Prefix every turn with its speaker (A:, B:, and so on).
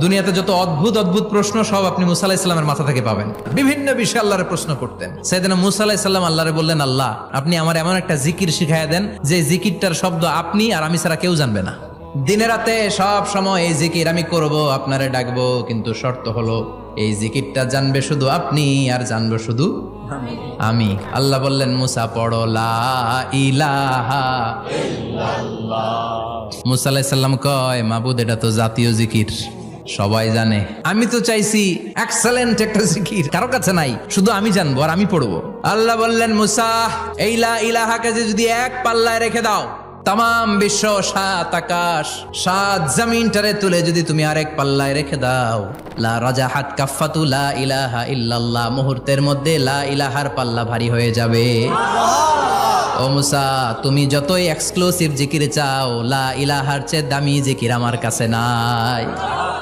A: দুনিয়াতে যত অদ্ভুত অদ্ভুত প্রশ্ন সব আপনি মুসা আলাইহিস সালামের মাথা থেকে পাবেন। বিভিন্ন বিষয়ে আল্লাহরে প্রশ্ন করতেন। সাইয়েদনা মুসা আলাইহিস সালাম আল্লাহরে বললেন, আল্লাহ আপনি আমার এমন একটা জিকির শিখাইয়া দেন যে জিকিরটার শব্দ আপনি আর আমি ছাড়া কেউ জানবে না। দিনে রাতে সব সময় এই জিকির আমি করব, আপনারে ডাকবো, কিন্তু শর্ত হলো এই জিকিরটা জানবে শুধু আপনি আর জানবো শুধু আমি। আল্লাহ বললেন, মুসা পড়ো লা ইলাহা ইল্লাল্লাহ। মুসা আলাইহিস সালাম কয়, মাবুদ এটা তো জাতীয় জিকির, সবাই জানে। আমি তো চাইছি এক্সেলেন্ট একটা জিকির, কারো কাছে নাই, শুধু আমি জানবো আর আমি পড়বো। আল্লাহ বললেন, মুসা এই লা ইলাহাকে যদি এক পাল্লায় রেখে দাও, তাম বিশ্ব, 7 আকাশ 7 জমিনটারে তুলে যদি তুমি আরেক পাল্লায় রেখে দাও, লা রাজাহাত কাফাতু লা ইলাহা ইল্লাল্লাহ, মুহূর্তের মধ্যে লা ইলাহার পাল্লা ভারী হয়ে যাবে। ও মুসা, তুমি যতই এক্সক্লুসিভ জিকির চাও, লা ইলাহার চেয়ে দামি জিকির আমার কাছে নাই।